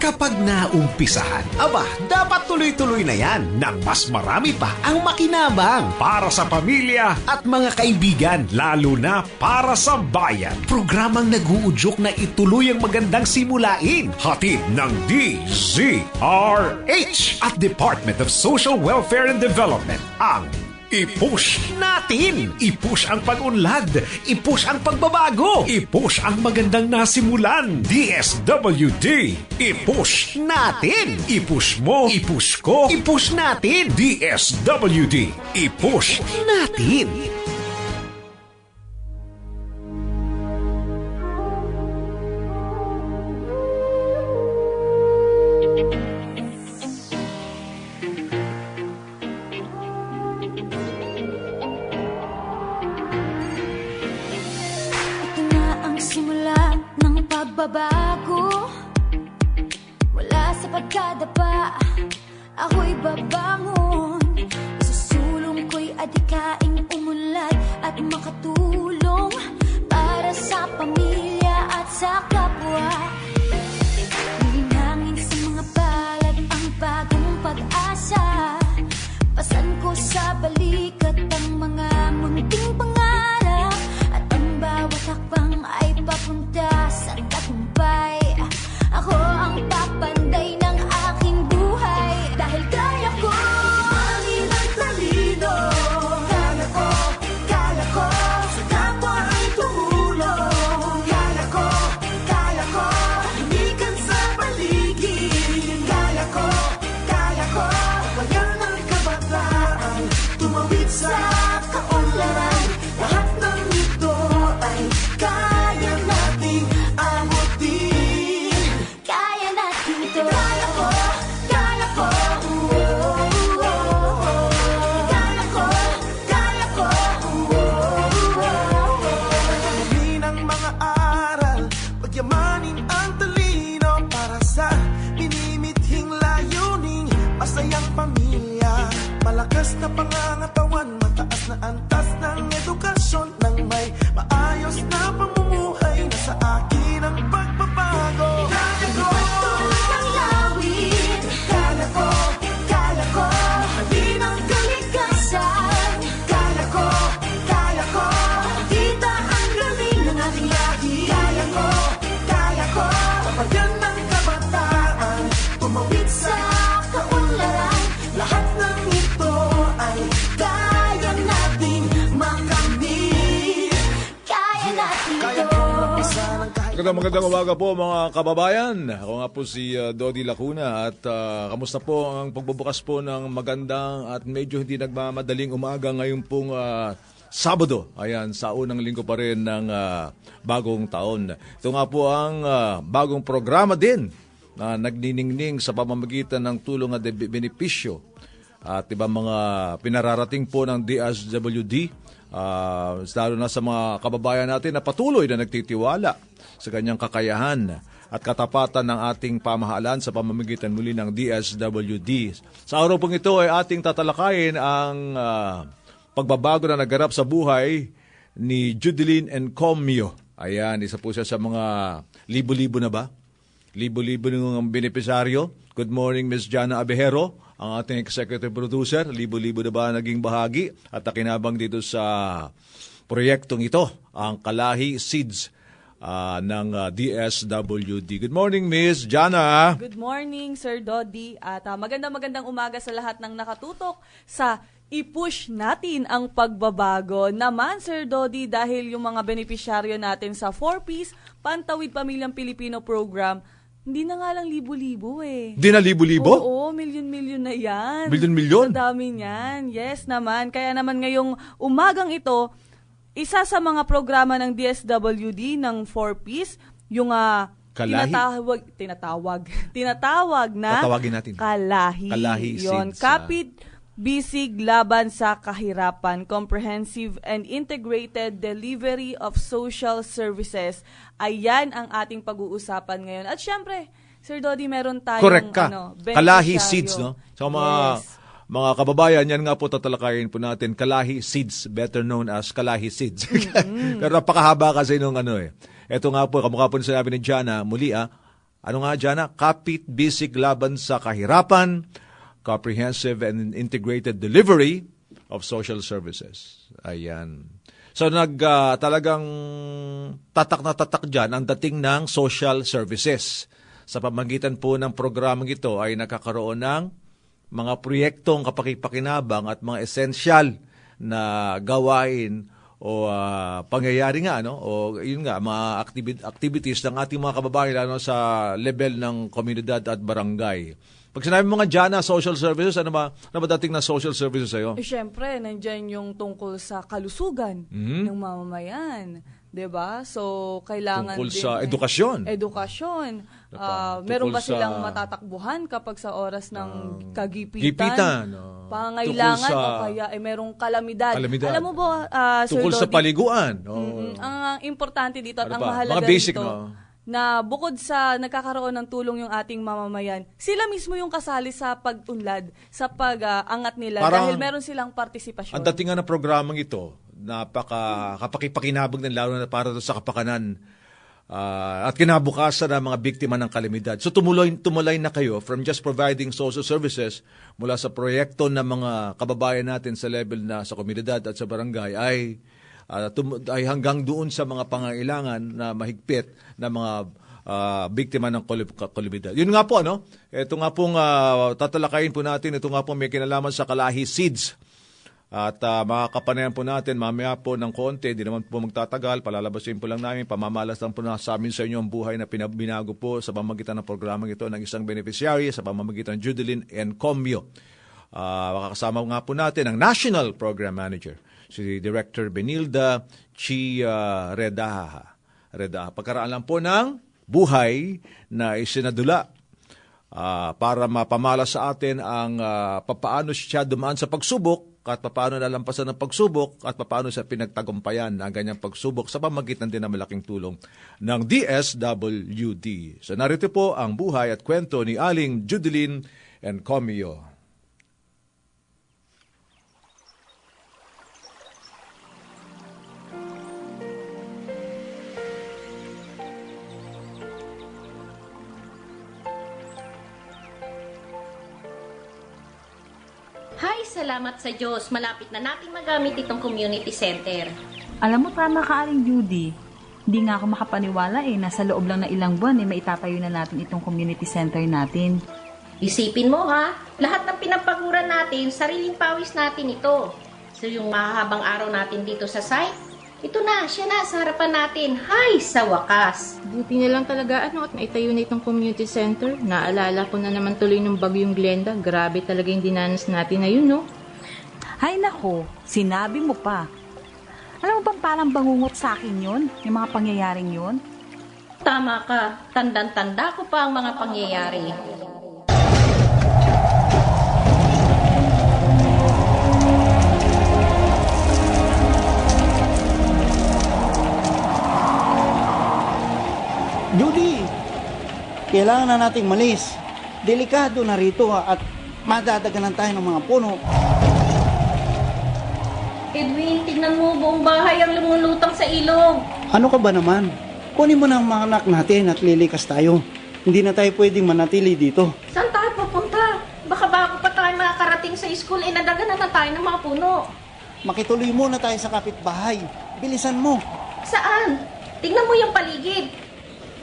Kapag naumpisahan, dapat tuloy-tuloy na yan nang mas marami pa ang makinabang para sa pamilya at mga kaibigan, lalo na para sa bayan. Programang nag-uudyok na ituloy ang magandang simulain. Hatid ng DZRH at Department of Social Welfare and Development ang I-push natin! I-push ang pag-unlad! I-push ang pagbabago! I-push ang magandang nasimulan! DSWD! I-push natin! I-push mo! I-push ko! I-push natin! DSWD! I-push natin! Bago, wala sa pagkadapa, ako'y babangon. Isusulong ko'y adikaing umunlad at makatulong para sa pamilya at sa kapwa. Hihinangin sa mga palad ang bagong pag-asa. Pasan ko sa balikat ang mga munting pangarap, at ang bawat hakbang ay papunta sa tagumpay. Ako ang papanday ng aking buhay, dahil kaya ko mangin ang talino. Kaya ko sa kapwa ay tumulong. Kaya ko hinikan sa paligid. Kaya ko bayan ng kabataan, tumawid sa kaunlaran. Lahat ng ito ay kaya nating abutin. Kaya natin ito. Kaya ko Kaya ko Pagdating ng mga aral, pagyamanin ang talino para sa minimithing layuning masayang pamilya. Malakas na pangangatawan, mataas na antas ng edukasyon, nang may maayos na pamumuhay na sa akin ang pagbabago. Kaya ko ang lawin. Kaya ko halin ang kalikasan. Kaya ko kita ang galing ng ating lahi. Kaya ko papayan ng kabataan, tumawid sa kaunlaran. Lahat ng ito ay kaya nating makamit. Kaya natin ito. Magandang umaga po mga kababayan. Ako nga po si Dodi Lacuna at kamusta po ang pagbubukas po ng magandang at medyo hindi nagmamadaling umaga ngayon pong Sabado. Ayan, sa unang linggo pa rin ng bagong taon. Ito nga po ang bagong programa din na nagniningning sa pamamagitan ng tulong at benepisyo at iba mga pinararating po ng DSWD, lalo na sa mga kababayan natin na patuloy na nagtitiwala sa kanyang kakayahan at katapatan ng ating pamahalaan sa pamamagitan muli ng DSWD. Sa araw pong ito ay ating tatalakayin ang pagbabago na naganap sa buhay ni Judeline Encomio. Ayan, isa po siya sa mga libo-libo na ba? Libo-libo ng benepisaryo. Good morning, Ms. Jana Abejero, ang ating executive producer. Libo-libo na ba naging bahagi at nakinabang dito sa proyektong ito, ang Kalahi Seeds ng DSWD. Good morning, Ms. Jana. Good morning, Sir Dodi. At magandang umaga sa lahat ng nakatutok sa I-push natin ang pagbabago naman, Sir Dodi, dahil yung mga benepisyaryo natin sa 4Ps, Pantawid Pamilyang Pilipino Program, hindi na nga lang libo-libo eh. Hindi na libo-libo? Oo, milyon-milyon na yan. Milyon-milyon? Sa dami niyan. Yes naman. Kaya naman ngayong umagang ito, isa sa mga programa ng DSWD ng 4Ps, yung tinatawag na tatawagin natin. Kalahi. Kalahi Yun, Seeds. Kapit Bisig Laban sa Kahirapan, Comprehensive and Integrated Delivery of Social Services. Ayan ang ating pag-uusapan ngayon. At syempre, Sir Dodi, meron tayong correct ka. Kalahi beneficiaryo. Seeds, no? So Yes. mga kababayan, yan nga po tatalakayin po natin. Kalahi Seeds, better known as Kalahi Seeds. Pero napakahaba kasi nung Ito nga po, kamukha po sinabi ni Jana, muli Ano nga dyan? Kapit Bisig Laban sa Kahirapan, Comprehensive and Integrated Delivery of Social Services. Ayan. So talagang tatak na tatak dyan ang dating ng social services. Sa pamamagitan po ng programang ito ay nakakaroon ng mga proyektong kapakipakinabang at mga esensyal na gawain o pangyayari nga, no? O yun nga, mga activities ng ating mga kababayan lalo sa level ng komunidad at barangay. Pag sinabi mo nga dyan na social services, ano ba dating na social services sa'yo? Siyempre, nandyan yung tungkol sa kalusugan ng mamamayan. 'Di ba? So, kailangan Tungkol din sa edukasyon. Meron ba Tungkol silang sa matatakbuhan kapag sa oras ng kagipitan? gipitan, Pangailangan tungkol sa o kaya merong kalamidad. Kalamidad. Alam mo ba, Sir Tungkol sa Dodi, paliguan. ang importante dito at Ano ang pa? mahalaga Mga basic, dito, no? na bukod sa nagkakaroon ng tulong yung ating mamamayan, sila mismo yung kasali sa pag-unlad, sa pag-angat nila Parang dahil meron silang partisipasyon. Ang dating nga ng programang ito, kapakipakinabang din lalo na para sa kapakanan at kinabukasan ng mga biktima ng kalamidad. So tumuloy na kayo from just providing social services mula sa proyekto ng mga kababayan natin sa level na sa komunidad at sa barangay ay hanggang doon sa mga pangailangan na mahigpit na mga biktima ng kalamidad. Yun nga po, no? Ito nga pong tatalakayin po natin, ito nga po may kinalaman sa Kalahi Seeds. At makakapanayan po natin mamaya po ng konti, di naman po magtatagal, palalabasin po lang namin, pamamalas lang po na sa amin sa inyo ang buhay na binago po sa pamamagitan ng programang ito ng isang beneficiary sa pamamagitan ng Judeline and Comio. Makakasama nga po natin ang National Program Manager, si Director Benilda Redaha. Pagkaraan lang po ng buhay na isinadula para mapamalas sa atin ang papaano siya dumaan sa pagsubok at paano nalampasan ng pagsubok at paano siya pinagtagumpayan ang ganyang pagsubok sa pamagitan din ng malaking tulong ng DSWD. So narito po ang buhay at kwento ni Aling Judeline and Comio. Hay, salamat sa Diyos. Malapit na natin magamit itong community center. Alam mo, tama ka, Aling Judy. Hindi nga ako makapaniwala na sa loob lang ng ilang buwan maitatayo na natin itong community center natin. Isipin mo ha, lahat ng pinapaguran natin, sariling pawis natin ito. So yung mahahabang araw natin dito sa site, ito na, siya na sa harapan natin. Hay, sa wakas. Buti na lang talaga at naitayo na itong community center. Naalala ko na naman tuloy ng bagyong Glenda. Grabe talaga yung dinanas natin na yun, no? Hay nako, sinabi mo pa. Alam mo bang parang bangungot sa akin yun? Yung mga pangyayaring yun? Tama ka, tandang-tanda ko pa ang mga pangyayari. Judy, kailangan na nating malis. Delikado na rito at madadaganan tayo ng mga puno. Edwin, tignan mo, buong bahay ang lumulutang sa ilog. Ano ka ba naman? Kunin mo na ang mga anak natin at lilikas tayo. Hindi na tayo pwedeng manatili dito. Saan tayo pupunta? Baka bago pa tayo makakarating sa school, nadaganan na tayo ng mga puno. Makituloy muna tayo sa kapitbahay. Bilisan mo. Saan? Tignan mo yung paligid.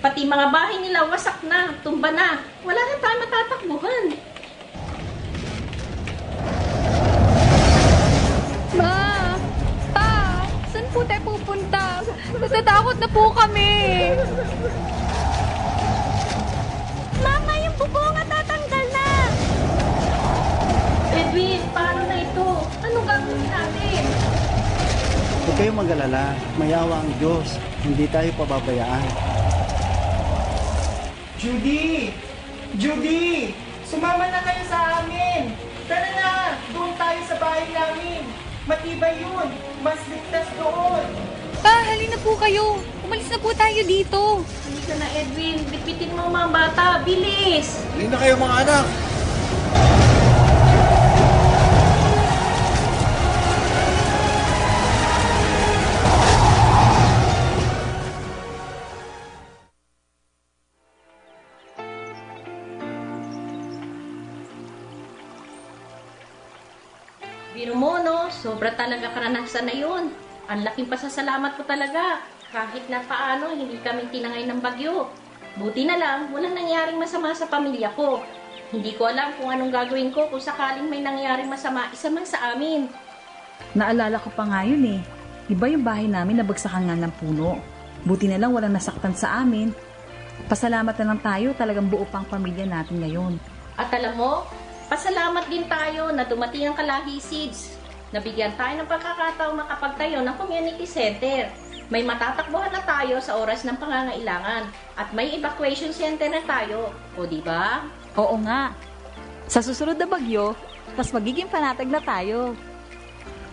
Pati mga bahay nila wasak na, tumba na. Wala na tayo matatakbuhan. Ma! Pa! Saan po tayo pupunta? Natatakot na po kami. Mama, yung bubonga tatanggal na! Edwin, paano na ito? Anong gagawin natin? Huwag kayong mag-alala. Mayawa ang Diyos. Hindi tayo pababayaan. Judy! Judy! Sumama na kayo sa amin! Tara na! Doon tayo sa bahay namin! Matibay yun! Mas ligtas doon! Pa, halina po kayo. Umalis na po tayo dito. Halika na, Edwin. Bitbitin mo mga bata. Bilis! Hindi na kayo mga anak! Biro mo, no? Sobra talaga karanasan na yun. Ang laking pasasalamat ko talaga. Kahit na paano, hindi kami tinangay ng bagyo. Buti na lang, walang nangyaring masama sa pamilya ko. Hindi ko alam kung anong gagawin ko kung sakaling may nangyaring masama isa man sa amin. Naalala ko pa nga yun eh. Iba yung bahay namin nabagsakan nga ng puno. Buti na lang walang nasaktan sa amin. Pasalamat na lang tayo, talagang buo pang pamilya natin ngayon. At alam mo, pasalamat din tayo na dumating ang Kalahi Seeds. Nabigyan tayo ng pagkakataong makapagtayo ng community center. May matatakbuhan na tayo sa oras ng pangangailangan at may evacuation center na tayo. O di ba? Oo nga. Sa susunod na bagyo, tas magiging panatag na tayo.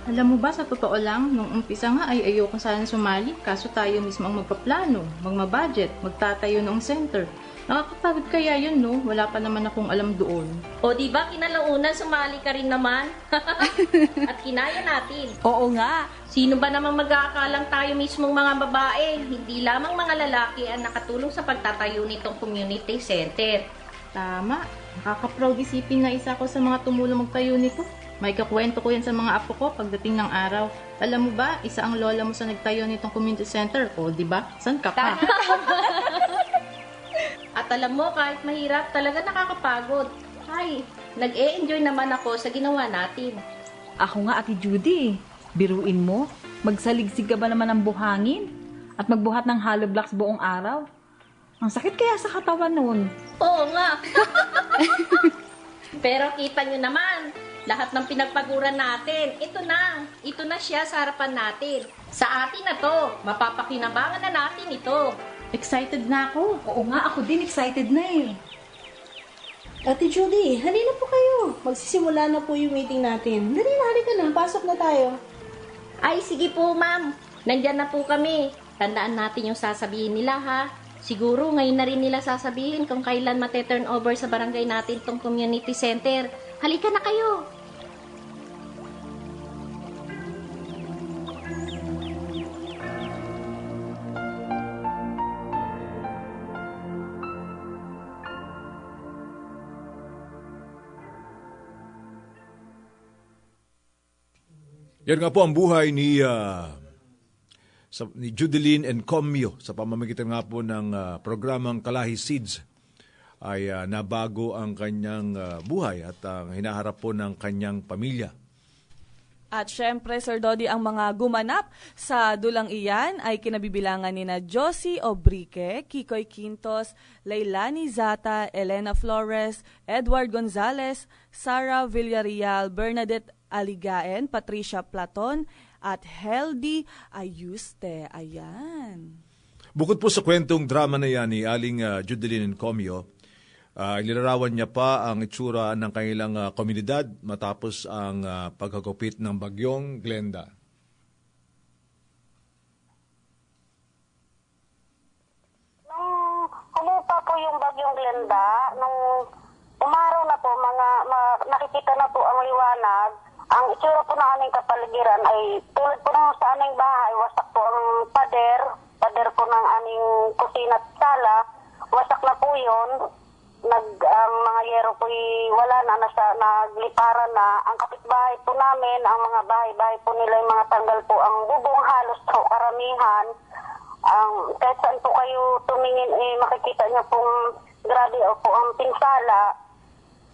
Alam mo ba, sa totoo lang, nung umpisa nga ay ayoko sana sumali, kaso tayo mismo ang magpaplano, magmabudget, magtatayo ng center. Nakakapagod kaya yun, no? Wala pa naman akong alam doon. O di ba kinalaunan sumali ka rin naman? At kinaya natin. Oo nga. Sino ba namang mag-aakalang tayo mismong mga babae? Hindi lamang mga lalaki ang nakatulong sa pagtatayo nitong community center. Tama. Nakaka-proud isipin na isa ko sa mga tumulong magtayo nito. May kakwento ko yan sa mga apo ko pagdating ng araw. Alam mo ba, isa ang lola mo sa nagtayo nitong community center. O, di ba? San ka pa? At alam mo, kahit mahirap, talaga nakakapagod. Ay, nag-e-enjoy naman ako sa ginawa natin. Ako nga, Ate Judy. Biruin mo, magsaligsig ka ba naman ng buhangin? At magbuhat ng hollow blocks buong araw? Ang sakit kaya sa katawan noon. Oo nga. Pero kita nyo naman, lahat ng pinagpaguran natin, ito na siya sa harapan natin. Sa atin na to, mapapakinabangan na natin ito. Excited na ako. Oo nga, ako din excited na eh. Ate Judy, halina po kayo. Magsisimula na po yung meeting natin. Halika na, pasok na tayo. Ay, sige po ma'am. Nandyan na po kami. Tandaan natin yung sasabihin nila ha. Siguro ngayon na rin nila sasabihin kung kailan mate-turn over sa barangay natin tong community center. Halika na kayo. Yan nga po ang buhay ni Judeline Encomio sa pamamagitan nga po ng programang Kalahi Seeds ay nabago ang kanyang buhay at ang hinaharap po ng kanyang pamilya. At syempre, Sir Dodi, ang mga gumanap sa dulang iyan ay kinabibilangan ni na Josie Obrique, Kikoy Quintos, Leilani Zata, Elena Flores, Edward Gonzalez, Sarah Villarreal, Bernadette Aligaen, Patricia Platon, at Heldy Ayuste. Ayan. Bukod po sa kwentong drama na yan ni Aling Judeline Encomio, ilarawan niya pa ang itsura ng kanilang komunidad matapos ang pagkagupit ng bagyong Glenda. Nung humupa po yung bagyong Glenda, nung umaraw na po, nakikita na po ang liwanag. Ang itsura po ng aming kapaligiran ay tulad po ng sa aming bahay, wasak po ang pader po ng aming kusina at sala, wasak na po yun. Ang mga yero po wala na, nagliparan na. Ang kapitbahay po namin, ang mga bahay-bahay po nila, yung mga tanggal po ang bubong, halos po karamihan. Kahit saan po kayo tumingin, makikita niyo pong grabe po ang pinsala.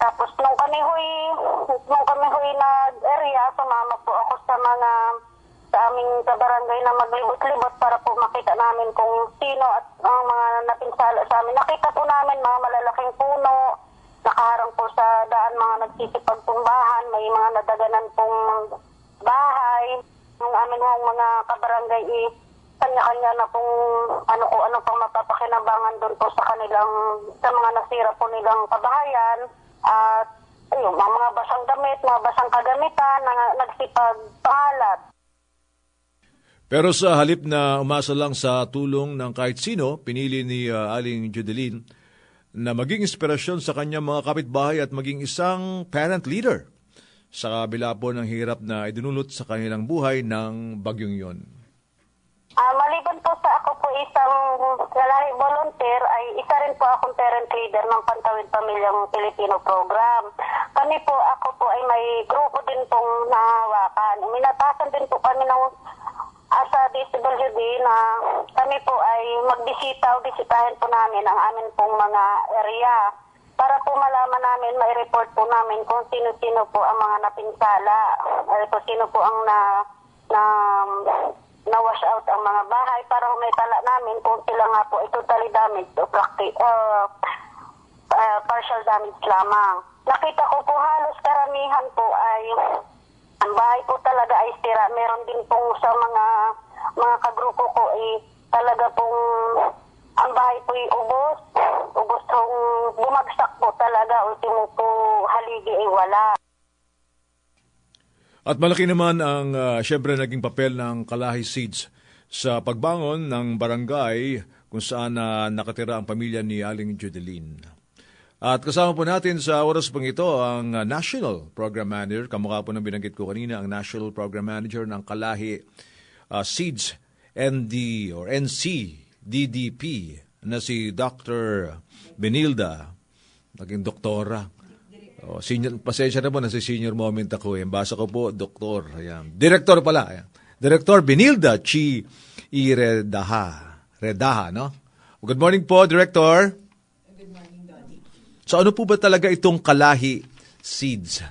Tapos nung kami huy nag-area, sumama po ako sa aming kabarangay na maglibot-libot para po makita namin kung sino at ang mga napinsala sa amin. Nakita po namin mga malalaking puno, nakaharang po sa daan mga nagsisipagtumbahan, may mga nadaganan pong bahay. Ang amin mga kabarangay kanya-kanya na pong ano pang mapapakinabangan doon po sa mga nasira po nilang kabahayan. At mga basang damit, mga basang kagamitan na nagsipagpangalat. Pero sa halip na umasa lang sa tulong ng kahit sino, pinili ni Aling Judeline na maging inspirasyon sa kanyang mga kapitbahay at maging isang parent leader sa kabila po ng hirap na idinulot sa kanilang buhay ng bagyong yon. Maliban po sa ako po isang Kalahi volunteer ay isa rin po akong parent leader ng Pantawid Pamilyang Pilipino program. Kami po, ako po ay may grupo din pong nahawakan. Minatasan din po kami ng asa DSWD na kami po ay magbisita o bisitahin po namin ang amin pong mga area para po malaman namin, may report po namin kung sino-sino po ang mga napinsala, kung sino po ang na-wash out ang mga bahay para may tala namin kung sila nga po ay totally damaged o partial damage lamang. Nakita ko po halos karamihan po ay ang bahay po talaga ay sira. Meron din pong sa mga kagrupo ko ay talaga pong ang bahay po ay ubos kung bumagsak po talaga, ultimo po haligi ay wala. At malaki naman ang syempre naging papel ng Kalahi Seeds sa pagbangon ng barangay kung saan nakatira ang pamilya ni Aling Judeline. At kasama po natin sa oras pang ito ang National Program Manager, kamukha po ng binanggit ko kanina, ang National Program Manager ng Kalahi Seeds ND or NCDDP na si Dr. Benilda, naging doktora. Senior, pasensya na po, nasa senior moment ako. Basa ko po, doktor. Ayan. Director pala. Ayan. Director Benilda Chi Redaha, no? Good morning po, Director. Good morning, Dodi. So ano po ba talaga itong Kalahi Seeds?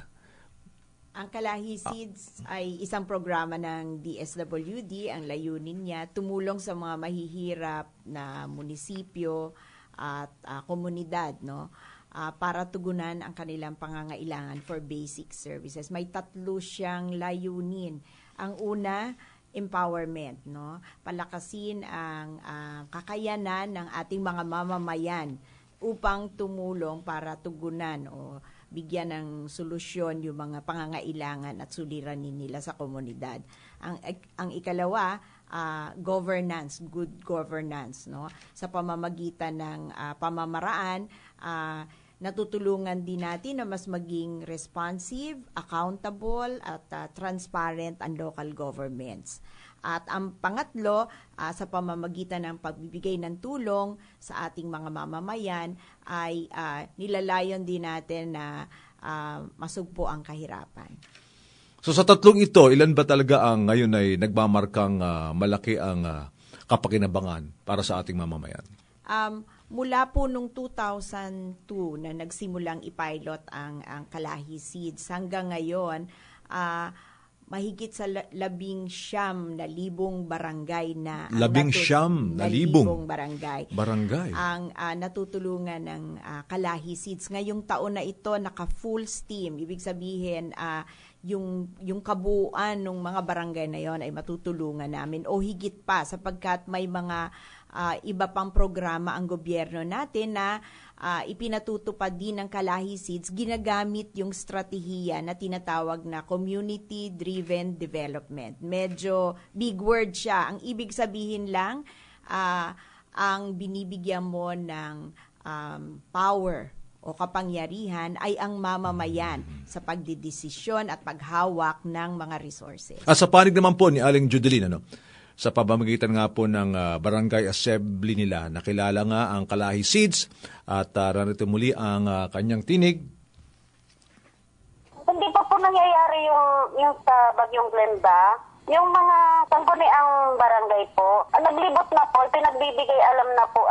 Ang Kalahi Seeds ay isang programa ng DSWD. Ang layunin niya, tumulong sa mga mahihirap na munisipyo at komunidad, no? Para tugunan ang kanilang pangangailangan for basic services. May 3 siyang layunin. Ang una, empowerment, no? Palakasin ang kakayanan ng ating mga mamamayan upang tumulong para tugunan o bigyan ng solusyon yung mga pangangailangan at suliranin nila sa komunidad. Ang ikalawa, governance, good governance, no? Sa pamamagitan ng pamamaraan, natutulungan din natin na mas maging responsive, accountable, at transparent ang local governments. At ang pangatlo, sa pamamagitan ng pagbibigay ng tulong sa ating mga mamamayan, ay nilalayon din natin na masugpo ang kahirapan. So sa 3 ito, ilan ba talaga ang ngayon ay nagmamarkang malaki ang kapakinabangan para sa ating mamamayan? Mula po nung 2002 na nagsimulang ipilot ang Kalahi Seeds hanggang ngayon, mahigit sa 19,000 barangay na 19,000 barangay ang natutulungan ng Kalahi Seeds. Ngayong taon na ito naka full steam, ibig sabihin yung kabuuan ng mga barangay na yon ay matutulungan namin o higit pa sapagkat may mga iba pang programa ang gobyerno natin na ipinatutupad din ng Kalahi Seeds, ginagamit yung strategiya na tinatawag na community-driven development. Medyo big word siya. Ang ibig sabihin lang, ang binibigyan mo ng power o kapangyarihan ay ang mamamayan sa pagdidesisyon at paghawak ng mga resources. At sa panig naman po ni Aling Judeline, sa pamamagitan nga po ng barangay assembly nila, nakilala nga ang Kalahi Seeds at narito muli ang kanyang tinig. Hindi pa po nangyayari yung sa Bagyong Glenda. Yung mga sangguniang barangay po, naglibot na po, pinagbibigay alam na po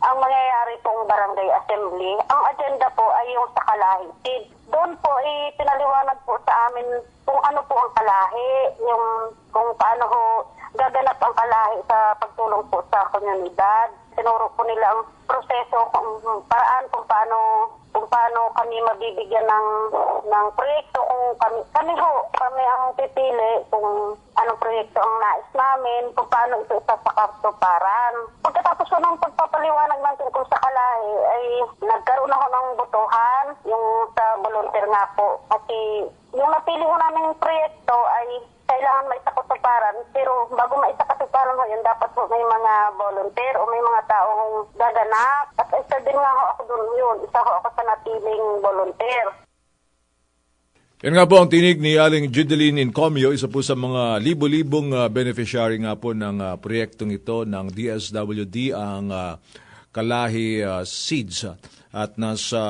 ang mangyayari pong barangay assembly. Ang agenda po ay yung sa Kalahi Seeds. Doon po pinaliwanag po sa amin kung ano po ang Kalahi, yung kung paano ho gaganap ang Kalahi sa pagtulong po sa komunidad. Tinuro po nila ang proseso, paraan kung paano kami mabibigyan ng proyekto, kung kami ang pipili kung anong proyekto ang nais namin, kung paano ito isa sa katuparan. Pagkatapos ko ng pagpapaliwanag natin kung sa Kalahi ay nagkaroon ako ng botohan, yung sa volunteer nga po. Kasi yung napili ko namin proyekto ay kailangan may katuparan, pero bago may katuparan ho yun, dapat po may mga volunteer o may mga taong gaganap. At isa din nga ho ako doon yun, isa ho ako sa napiling volunteer. Yan nga po ang tinig ni Aling Judeline Incomio, isa po sa mga libo-libong beneficiary nga po ng proyektong ito ng DSWD, ang Kalahi Seeds. At nasa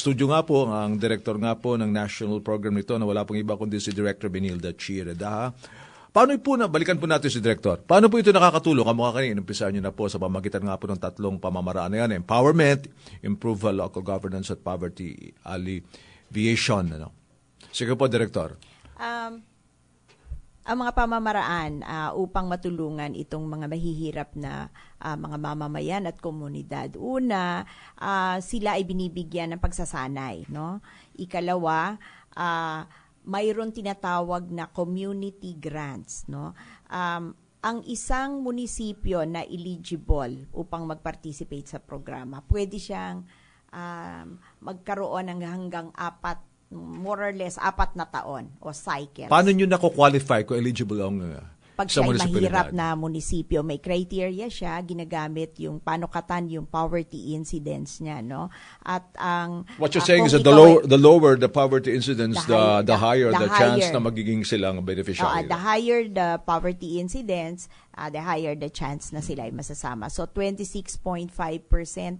studio nga po ang director nga po ng national program nito na wala pong iba kundi si Director Benilda Chireda. Paano po balikan po natin si Director. Paano po ito nakakatulong? Kamukha kanina, inumpisahan nyo na po sa pamagitan nga po ng tatlong pamamaraan na yan. Empowerment, improve local governance at poverty alleviation. Sige po, Director. Ang mga pamamaraan upang matulungan itong mga mahihirap na mga mamamayan at komunidad. Una, sila ay binibigyan ng pagsasanay. No? Ikalawa, mayroon tinatawag na community grants. No? Ang isang munisipyo na eligible upang mag-participate sa programa, pwede siyang magkaroon ng hanggang more or less 4 na taon o cycle. Paano nyo nako-qualify kung eligible ang pag sa siya munisipalidad? mahirap na munisipyo, may criteria siya, ginagamit yung panukatan, yung poverty incidence niya, no? At ang what you're saying is that the lower the poverty incidence, the higher the chance na magiging silang beneficiary. The higher the poverty incidence, the higher the chance na sila ay masasama. So 26.5%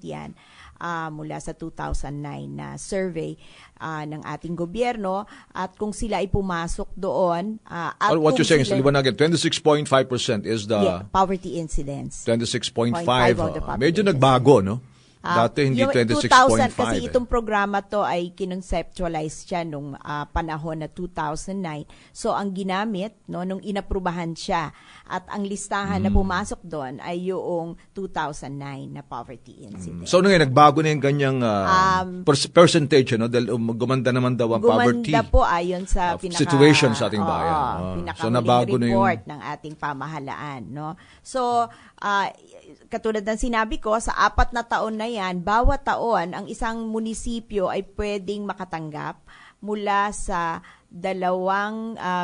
yan mula sa 2009 na survey ng ating gobyerno, at kung sila ay pumasok doon at what you're saying is, liwanagin, 26.5% is the poverty incidence. 26.5. Medyo nagbago, no? Dati hindi 26.5. Kasi itong programa to ay kinonceptualize siya nung panahon na 2009. So ang ginamit nung inaprubahan siya, at ang listahan na pumasok doon ay yung 2009 na poverty incident. So ngayon nagbago na yung ganyang percentage, no? Dahil gumanda naman daw ang poverty. Gumanda po ayon sa situation sa ating bayan. So nabago na yung report ng ating pamahalaan, no? So katulad ng sinabi ko, sa 4 na taon na yan, bawat taon, ang isang munisipyo ay pwedeng makatanggap mula sa 2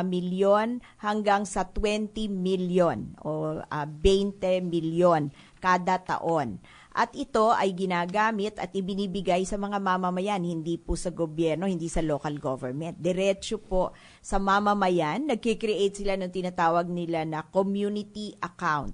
milyon hanggang sa 20 milyon o 20 milyon kada taon. At ito ay ginagamit at ibinibigay sa mga mamamayan, hindi po sa gobyerno, hindi sa local government. Diretso po sa mamamayan, nagkikreate sila ng tinatawag nila na community account.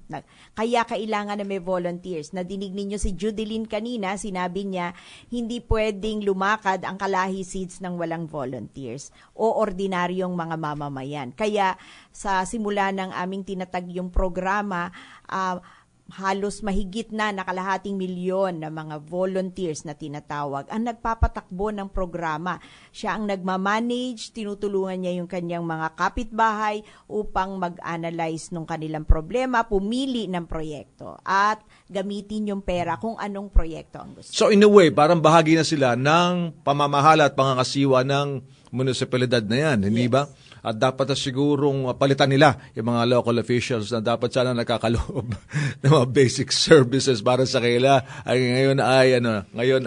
Kaya kailangan na may volunteers. Nadinig ninyo si Judeline kanina, sinabi niya, hindi pwedeng lumakad ang Kalahi Seeds ng walang volunteers o ordinaryong mga mamamayan. Kaya sa simula ng aming tinatag yung programa, halos mahigit na 1.5 milyon na mga volunteers na tinatawag ang nagpapatakbo ng programa. Siya ang nagmamanage, tinutulungan niya yung kanyang mga kapitbahay upang mag-analyze ng kanilang problema, pumili ng proyekto at gamitin yung pera kung anong proyekto ang gusto. So in a way, parang bahagi na sila ng pamamahala at pangangasiwa ng munisipalidad na yan, hindi ba? At dapat na sigurong palitan nila yung mga local officials na dapat sana nakakaloob ng mga basic services para sa kanila. Ngayon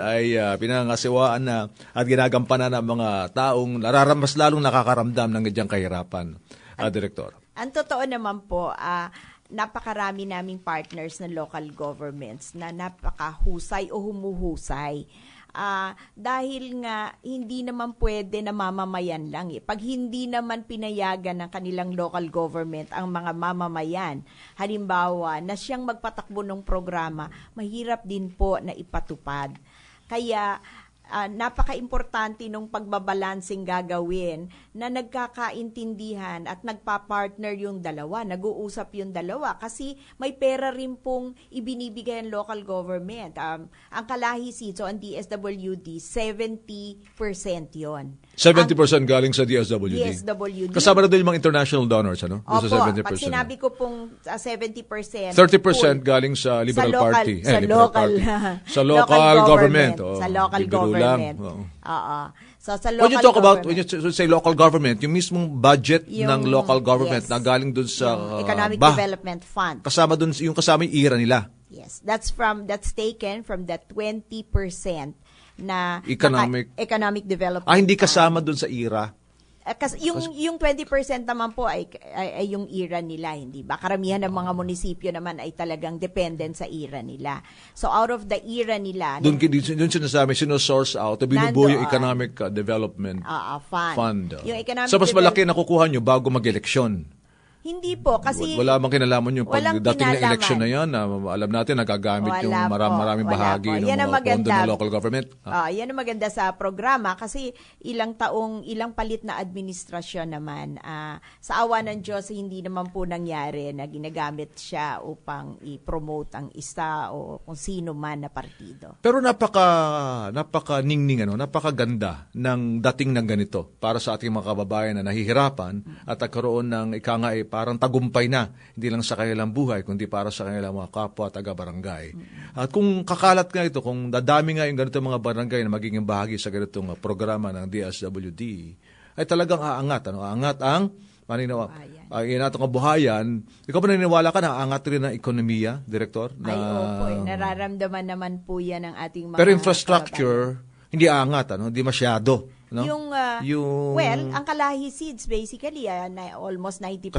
ay pinangasiwaan na at ginagampanan ng mga taong mas lalong nakakaramdam ng ganyang kahirapan, Director. Ang totoo naman po, napakarami naming partners ng local governments na napakahusay o humuhusay. Dahil nga hindi naman pwede na mamamayan lang. Pag hindi naman pinayagan ng kanilang local government ang mga mamamayan, halimbawa na siyang magpatakbo ng programa, mahirap din po na ipatupad. Kaya napaka-importante nung pagbabalansing gagawin na nagkakaintindihan at nagpa-partner yung dalawa, nag-uusap yung dalawa kasi may pera rin pong ibinibigay ang local government. Ang Kalahi Seeds o ang DSWD, 70% yon. 70% galing sa DSWD? DSWD. Kasama na din yung mga international donors, ano? Opo, pag sinabi ko pong 70%. 30% galing sa Liberal Party. Sa local government. Sa local government. So, sa local when you talk about, when you say local government, yung mismong budget ng local government na galing dun sa Economic Development Fund. Kasama dun yung IRA nila. Yes, that's taken from that 20% na Economic Development hindi kasama dun sa IRA. Kasi yung 20% naman po ay yung IRA nila, hindi ba? Karamihan ng mga munisipyo naman ay talagang dependent sa IRA nila. So out of the IRA nila, Doon sinasabi, sino-source out, binubuo yung Economic Development Fund. Yung economic So mas malaki nakukuha nyo bago mag-eleksyon. Hindi po, kasi wala bang kinalaman yung pagdating ng election na yan, alam natin nagagamit yung maraming bahagi ng mga pondo ng local government. Yan ang maganda sa programa kasi ilang palit na administrasyon naman. Sa awa ng Diyos, hindi naman po nangyari na ginagamit siya upang i-promote ang isa o kung sino man na partido. Pero napaka-ningning, napakaganda ng dating ng ganito para sa ating mga kababayan na nahihirapan at nagkaroon ng parang tagumpay na, hindi lang sa kanilang buhay, kundi para sa kanilang mga kapwa taga-barangay. At kung kakalat nga ito, kung dadami nga yung ganito mga barangay na magiging bahagi sa ganitong programa ng DSWD, ay talagang aangat. Aangat ang inatong kabuhayan. Ikaw ba naniniwala ka na aangat rin ang ekonomiya, Direktor? Opo. Nararamdaman naman po yan ng ating mga... Pero infrastructure, hindi aangat, hindi masyado. No? Ang Kalahi Seeds basically almost 90%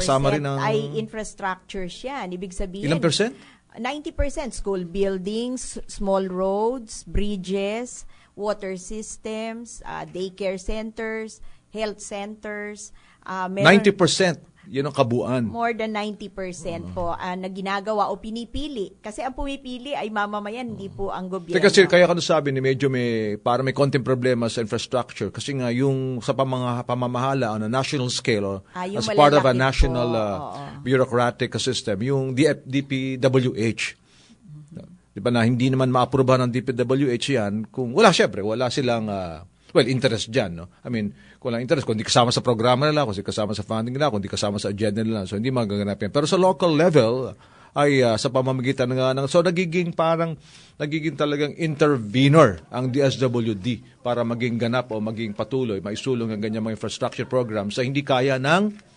ay infrastructure siya. Ibig sabihin, ilang percent? 90% school buildings, small roads, bridges, water systems, daycare centers, health centers. 90%. Yun ang kabuuan. More than 90% po na ginagawa o pinipili. Kasi ang pumipili ay mamamayan, hindi po ang gobyerno. Kasi kaya ka sabi ni medyo may konting problema sa infrastructure. Kasi nga yung sa pamamahala on a national scale as part of a national bureaucratic system, yung DPWH. Diba na hindi naman maaprubahan ng DPWH yan kung wala silang interest dyan. No? I mean, kung walang interest, kung di kasama sa programa nila, kung di kasama sa funding nila, kung di kasama sa agenda nila, so hindi magaganap yan. Pero sa local level, ay sa pamamagitan so nagiging talagang intervenor ang DSWD para maging ganap o maging patuloy, maisulong ang ganyan mga infrastructure programs sa hindi kaya ng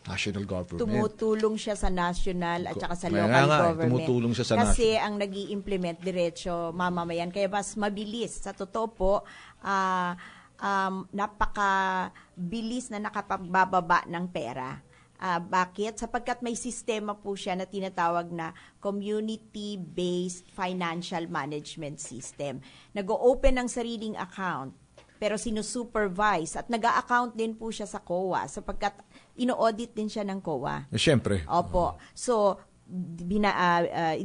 national government. Tumutulong siya sa national at saka sa local government. Tumutulong siya sa kasi ang nag-i-implement diretso mamamayan. Kaya mas mabilis. Sa totoo po, napakabilis na nakapagbababa ng pera. Bakit? Sapagkat may sistema po siya na tinatawag na Community-Based Financial Management System. Nag-o-open ng sariling account, pero sinusupervise at nag-a-account din po siya sa COA sapagkat ino-audit din siya ng COA. Siyempre. Opo. So,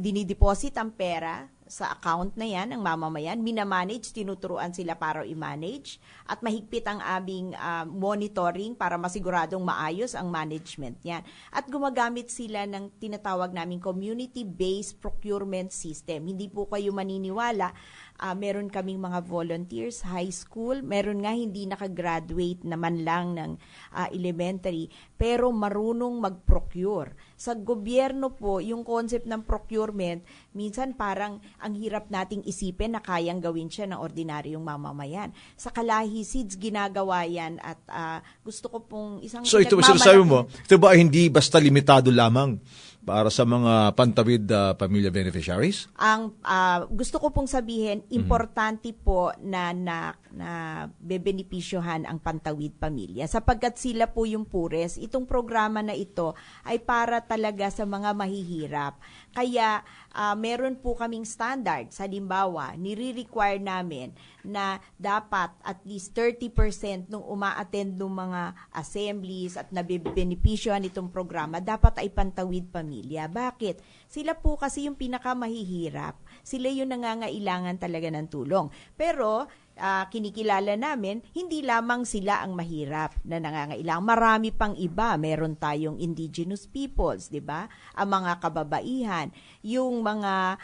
dinideposit ang pera sa account na yan ng mamamayan, minamanage, tinuturuan sila para i-manage at mahigpit ang aming monitoring para masiguradong maayos ang management yan. At gumagamit sila ng tinatawag naming community-based procurement system. Hindi po kayo maniniwala, meron kaming mga volunteers, high school, meron nga hindi nakagraduate naman lang ng elementary, pero marunong mag-procure. Sa gobyerno po, yung concept ng procurement, minsan parang ang hirap nating isipin na kayang gawin siya ng ordinaryong mamamayan. Sa Kalahi Seeds, ginagawa yan at gusto ko pong isang... So ito sinasabi mo, ito ba hindi basta limitado lamang para sa mga pantawid pamilya beneficiaries? Ang gusto ko pong sabihin, importante po na bebenepisyohan ang pantawid pamilya sapagkat sila po yung poorest. Itong programa na ito ay para talaga sa mga mahihirap. Kaya meron po kaming standards. Halimbawa, nire-require namin na dapat at least 30% nung uma-attend ng mga assemblies at nabibenepisyohan itong programa, dapat ay pantawid pamilya. Bakit? Sila po kasi yung pinakamahihirap. Sila yung nangangailangan talaga ng tulong. Pero kinikilala namin, hindi lamang sila ang mahirap na nangangailangan. Marami pang iba. Meron tayong indigenous peoples, di ba? Ang mga kababaihan, yung mga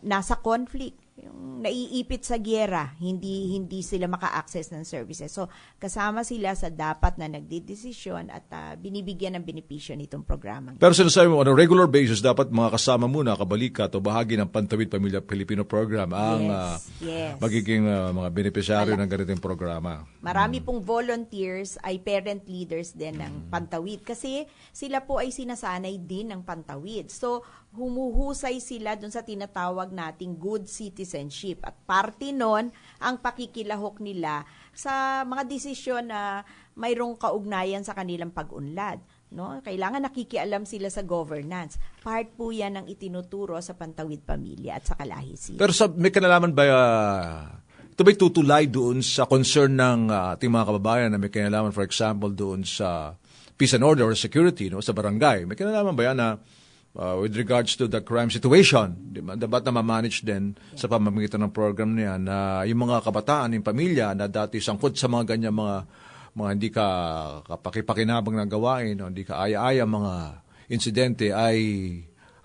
nasa conflict, yung naiipit sa giyera, hindi sila maka-access ng services. So, kasama sila sa dapat na nagdidesisyon at binibigyan ng benepisyo nitong programa. Pero sinasabi mo, on a regular basis, dapat mga kasama muna, kabalikat o bahagi ng Pantawid Pamilya Pilipino Program ang magiging mga benepisyaryo ng ganitong programa. Marami pong volunteers ay parent leaders din ng Pantawid kasi sila po ay sinasanay din ng Pantawid. So, humuhusay sila dun sa tinatawag nating good citizenship. At parte nun ang pakikilahok nila sa mga desisyon na mayroong kaugnayan sa kanilang pag-unlad. No? Kailangan nakikialam sila sa governance. Part po yan ang itinuturo sa Pantawid Pamilya at sa Kalahisin. Pero may kinalaman ba, ito ba'y tutulay doon sa concern ng ating mga kababayan na may kinalaman, for example, doon sa peace and order or security, no, sa barangay? May kinalaman ba yan na with regards to the crime situation, dapat na ma-manage din sa pamamagitan ng program niya na yung mga kabataan, yung pamilya na dati sangkot sa mga ganyan mga hindi ka kapakipakinabang na gawain o hindi ka aya-aya mga insidente ay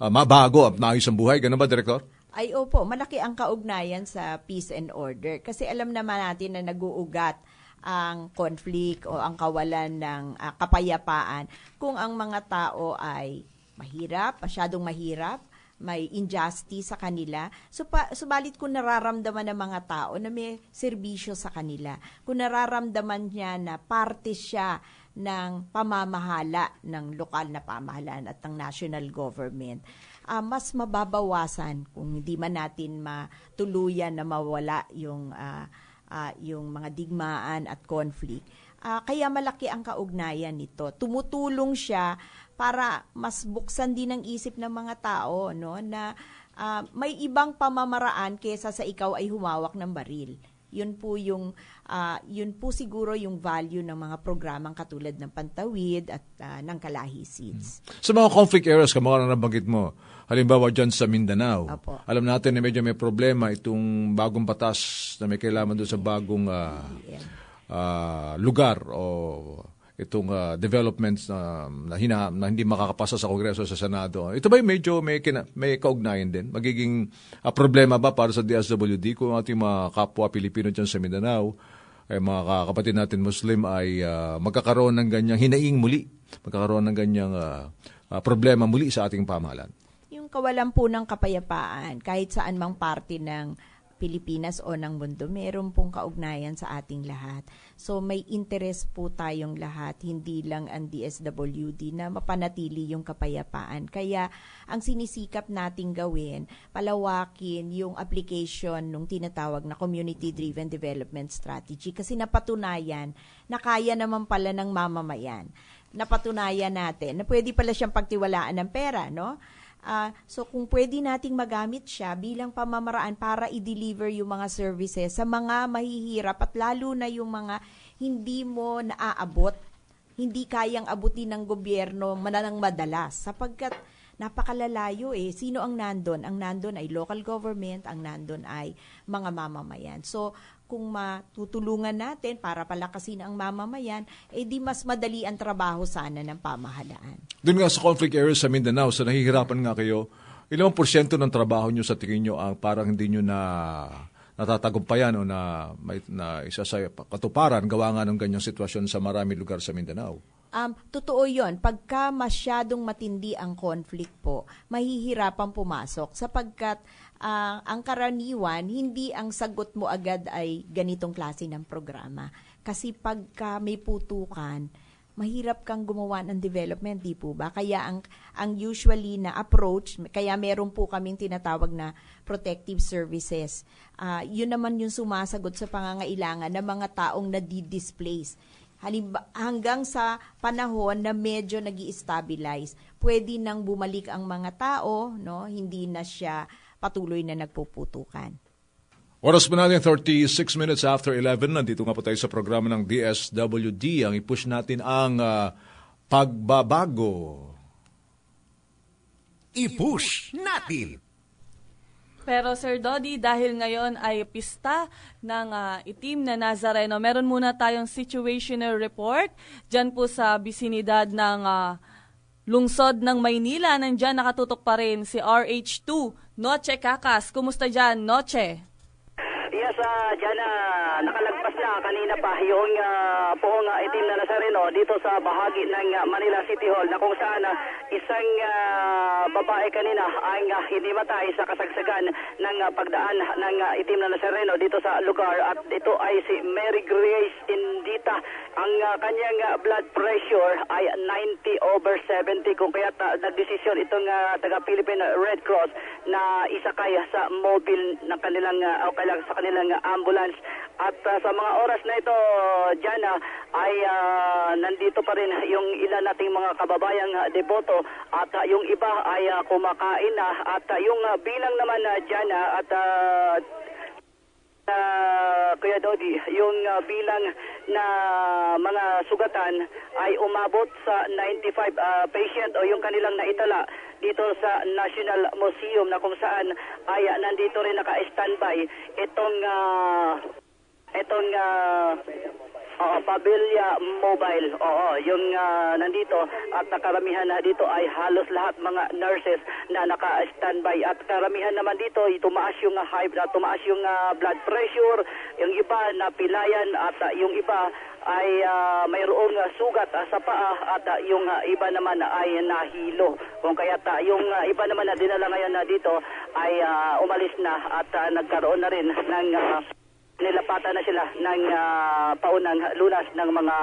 mabago at maayos ang buhay. Ganun ba, Director? Ay opo, malaki ang kaugnayan sa peace and order kasi alam naman natin na nag-uugat ang conflict o ang kawalan ng kapayapaan kung ang mga tao ay masyadong mahirap, may injustice sa kanila. Subalit kung nararamdaman ng mga tao na may serbisyo sa kanila, kung nararamdaman niya na parte siya ng pamamahala ng lokal na pamahalaan at ng national government, mas mababawasan kung hindi man natin matuluyan na mawala yung mga digmaan at conflict. Kaya malaki ang kaugnayan nito. Tumutulong siya para mas buksan din ang isip ng mga tao, no, na may ibang pamamaraan kaysa sa ikaw ay humawak ng baril. Yun po siguro yung value ng mga programang katulad ng Pantawid at ng Kalahisin. Sa mga conflict areas, kamukha na nabanggit mo, halimbawa dyan sa Mindanao, Apo. Alam natin na medyo may problema itong bagong batas na may kailangan doon sa bagong lugar o itong developments na hindi makakapasa sa Kongreso sa Senado. Ito ba medyo may kaugnayan din? Magiging problema ba para sa DSWD kung ating mga kapwa Pilipino dyan sa Mindanao, mga kapatid natin Muslim ay magkakaroon ng ganyang hinaing muli, magkakaroon ng ganyang problema muli sa ating pamahalaan? Yung kawalan po ng kapayapaan, kahit saan mang parte ng Pilipinas o ng mundo, meron pong kaugnayan sa ating lahat. So may interest po tayong lahat, hindi lang ang DSWD na mapanatili yung kapayapaan. Kaya ang sinisikap nating gawin, palawakin yung application ng tinatawag na Community-Driven Development Strategy kasi napatunayan na kaya naman pala ng mamamayan. Napatunayan natin na pwede pala siyang pagtiwalaan ng pera, no? So kung pwede nating magamit siya bilang pamamaraan para i-deliver yung mga services sa mga mahihirap at lalo na yung mga hindi mo naaabot, hindi kayang abutin ng gobyerno manang madalas sapagkat napakalalayo Sino ang nandun? Ang nandun ay local government, ang nandun ay mga mamamayan. So kung matutulungan natin para palakasin ang mamamayan, di mas madali ang trabaho sana ng pamahalaan. Doon nga sa conflict areas sa Mindanao, sa nahihirapan nga kayo, ilang porsyento ng trabaho nyo sa tingin nyo ang parang hindi nyo natatagumpayan o na isa sa katuparan gawa nga ng ganyang sitwasyon sa maraming lugar sa Mindanao? Totoo yon. Pagka masyadong matindi ang conflict po, mahihirapan pumasok sapagkat ang karaniwan, hindi ang sagot mo agad ay ganitong klase ng programa. Kasi pagka may putukan, mahirap kang gumawa ng development, di po ba? Kaya ang usually na approach, kaya meron po kaming tinatawag na protective services. Yun naman yung sumasagot sa pangangailangan ng mga taong nadi-displace. Hanggang sa panahon na medyo nag-i-stabilize, pwede nang bumalik ang mga tao, no? Hindi na siya patuloy na nagpuputukan. Oras po natin, 36 minutes after 11. Nandito nga po tayo sa programa ng DSWD. Ang i-push natin ang pagbabago. I-push natin! Pero Sir Dodi, dahil ngayon ay pista ng Itim na Nazareno, meron muna tayong situational report dyan po sa bisinidad ng lungsod ng Maynila. Nandyan nakatutok pa rin si RH2, Noche Kakas. Kumusta dyan, Noche? Yes, dyan nakalagpas na na kanina pa yung poong itim na Nazareno dito sa bahagi ng Manila City Hall na kung saan isang babae kanina ay hindi matay sa kasagsagan ng pagdaan ng itim na Nazareno dito sa lugar, at ito ay si Mary Grace Indita. Ang kanyang blood pressure ay 90/70, kung kaya nagdesisyon itong taga Philippine Red Cross na isakay sa mobile na kanilang sa kanilang ambulance. At sa mga oras na ito, Jana, ay nandito pa rin yung ilan nating mga kababayang deboto, at yung iba ay kumakain na, at yung bilang naman, Jana, at Kuya Dodi, yung bilang na mga sugatan ay umabot sa 95 patient o yung kanilang naitala dito sa National Museum, na kung saan ay nandito rin naka-standby itong Pavilla Mobile. Yung nandito, at nakaramihan na dito ay halos lahat mga nurses na naka-standby, at karamihan naman dito tumaas yung tumaas yung blood pressure, yung iba napilayan, at yung iba ay mayroong sugat sa paa, at yung iba naman ay nahilo. Kung kaya yung iba naman na dinala ngayon na dito ay umalis na, at nagkaroon na rin ng nilapatan na sila ng paunang lunas ng mga